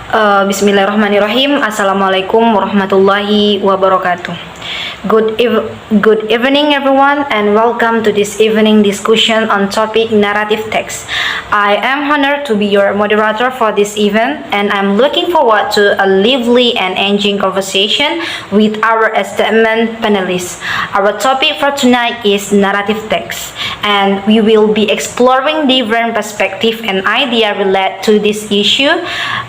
Bismillahirrahmanirrahim. Assalamualaikum warahmatullahi wabarakatuh. Good evening, everyone, and welcome to this evening discussion on topic narrative text. I am honored to be your moderator for this event, and I'm looking forward to a lively and engaging conversation with our esteemed panelists. Our topic for tonight is narrative text, and we will be exploring different perspectives and ideas related to this issue.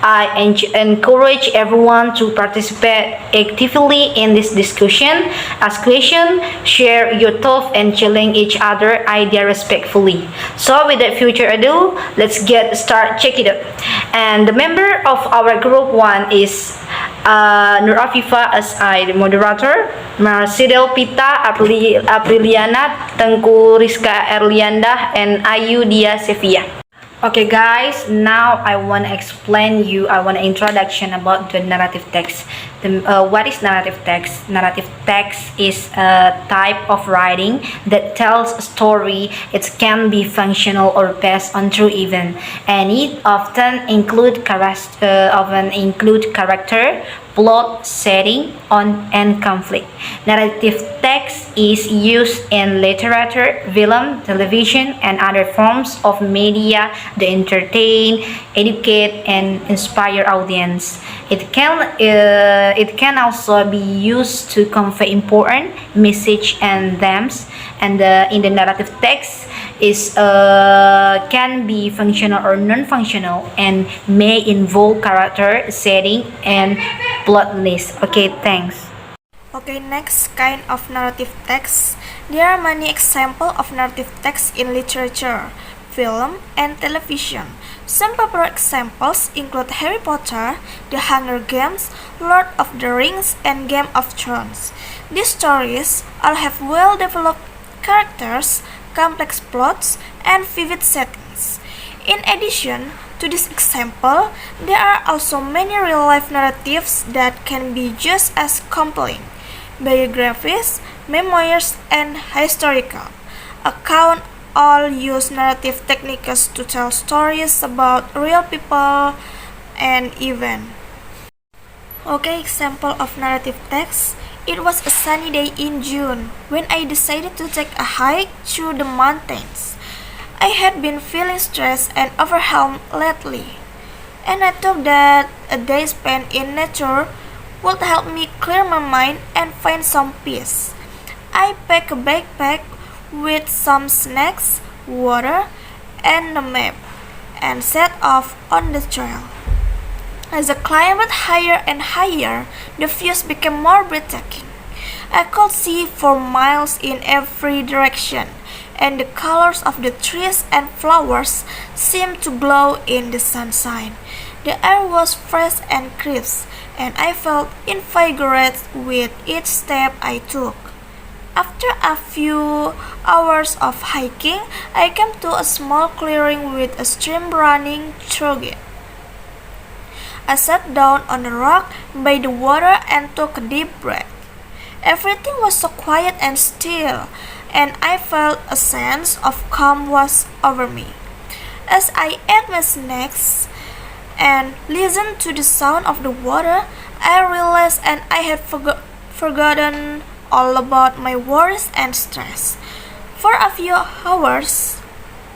I encourage everyone to participate actively in this discussion, ask questions, share your thoughts, and challenge each other idea respectfully. So, without further ado, let's get started. Check it out. And the member of our group one is Nur Afifa as the moderator, Marcelo Pita Apriliana, Tengku Rizka Erliandah, and Ayu Dia Sevilla. Okay guys, now I want to explain you, I want an introduction about the narrative text. What is narrative text? Narrative text is a type of writing that tells a story. It can be functional or based on true event, and it often include character, plot, setting, and conflict. Narrative text is used in literature, film, television, and other forms of media that entertain, educate, and inspire audience. It can also be used to convey important message and themes. And in the narrative text is can be functional or non-functional and may involve character, setting, and plot list. Okay, thanks. Okay, next kind of narrative text. There are many examples of narrative text in literature, film, and television. Some popular examples include Harry Potter, The Hunger Games, Lord of the Rings, and Game of Thrones. These stories all have well-developed characters, complex plots, and vivid settings. In addition to this example, there are also many real-life narratives that can be just as compelling. Biographies, memoirs, and historical accounts all use narrative techniques to tell stories about real people and events. Okay, example of narrative text. It was a sunny day in June when I decided to take a hike through the mountains. I had been feeling stressed and overwhelmed lately, and I thought that a day spent in nature would help me clear my mind and find some peace. I packed a backpack with some snacks, water, and a map, and set off on the trail. As I climbed higher and higher, the views became more breathtaking. I could see for miles in every direction, and the colors of the trees and flowers seemed to glow in the sunshine. The air was fresh and crisp, and I felt invigorated with each step I took. After a few hours of hiking, I came to a small clearing with a stream running through it. I sat down on a rock by the water and took a deep breath. Everything was so quiet and still, and I felt a sense of calm wash over me. As I ate my snacks and listened to the sound of the water, I realized and I had forgotten all about my worries and stress. For a few hours,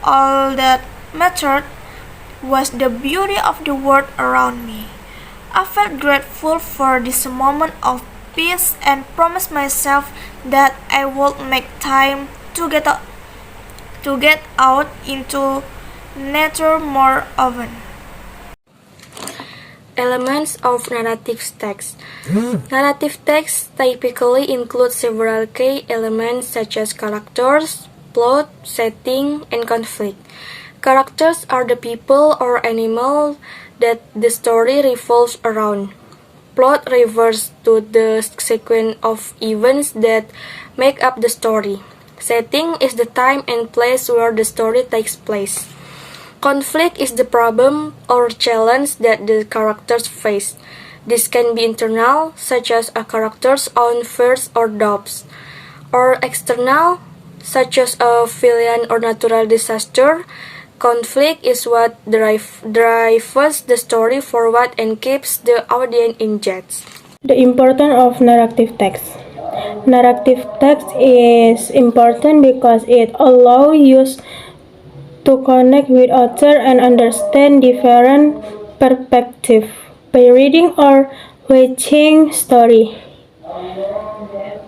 all that mattered was the beauty of the world around me. I felt grateful for this moment of peace and promised myself that I would make time to get out into nature more often. Elements of narrative text. Narrative text typically include several key elements such as characters, plot, setting, and conflict. Characters are the people or animals that the story revolves around. Plot refers to the sequence of events that make up the story. Setting is the time and place where the story takes place. Conflict is the problem or challenge that the characters face. This can be internal, such as a character's own fears or doubts, or external, such as a villain or natural disaster. conflict is what drives the story forward and keeps the audience engaged. The importance of narrative text. Narrative text is important because it allows you to connect with author and understand different perspectives by reading or watching story.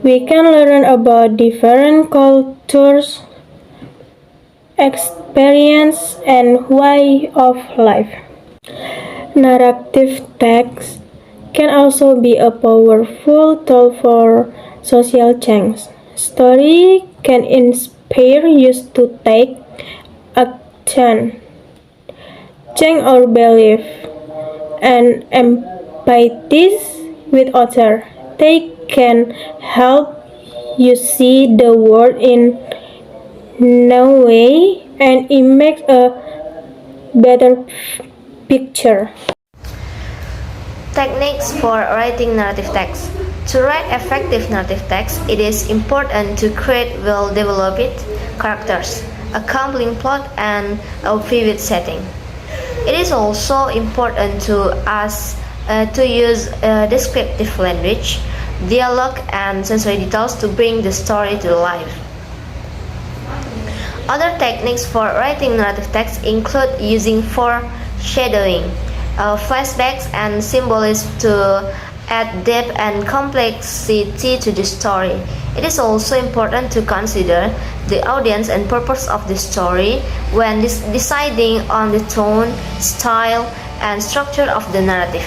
We can learn about different cultures, experience, and way of life. Narrative text can also be a powerful tool for social change. Story can inspire you to take action, change our belief, and empathize with others. They can help you see the world in new way and it makes a better picture. Techniques for writing narrative text. To write effective narrative text, it is important to create well-developed characters, a compelling plot, and a vivid setting. It is also important to use descriptive language, dialogue, and sensory details to bring the story to life. Other techniques for writing narrative text include using foreshadowing, flashbacks, and symbolism to add depth and complexity to the story. It is also important to consider the audience and purpose of the story when deciding on the tone, style, and structure of the narrative.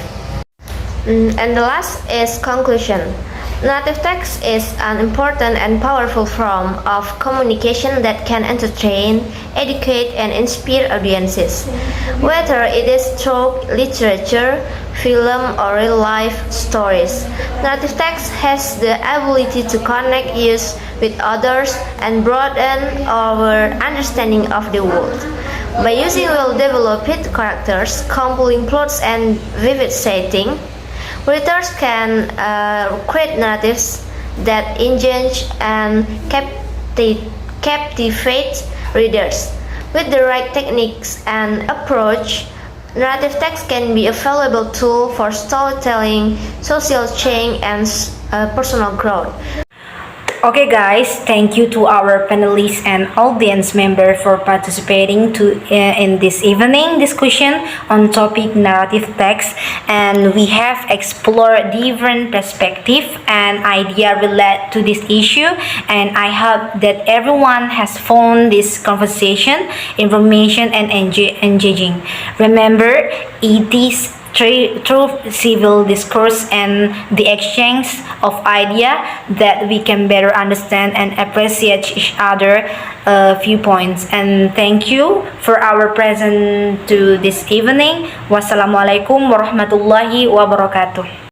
And the last is conclusion. Narrative text is an important and powerful form of communication that can entertain, educate, and inspire audiences. Whether it is through literature, film, or real-life stories, narrative text has the ability to connect us with others and broaden our understanding of the world. By using well-developed characters, compelling plots, and vivid setting, writers can create narratives that engage and captivate readers. With the right techniques and approach, narrative text can be a valuable tool for storytelling, social change, and personal growth. Okay guys, thank you to our panelists and audience member for participating in this evening discussion on topic narrative text, and we have explored different perspective and idea related to this issue, and I hope that everyone has found this conversation information and engaging. Remember, it is through civil discourse and the exchange of idea that we can better understand and appreciate each other viewpoints. And thank you for our present to this evening. Wassalamualaikum warahmatullahi wabarakatuh.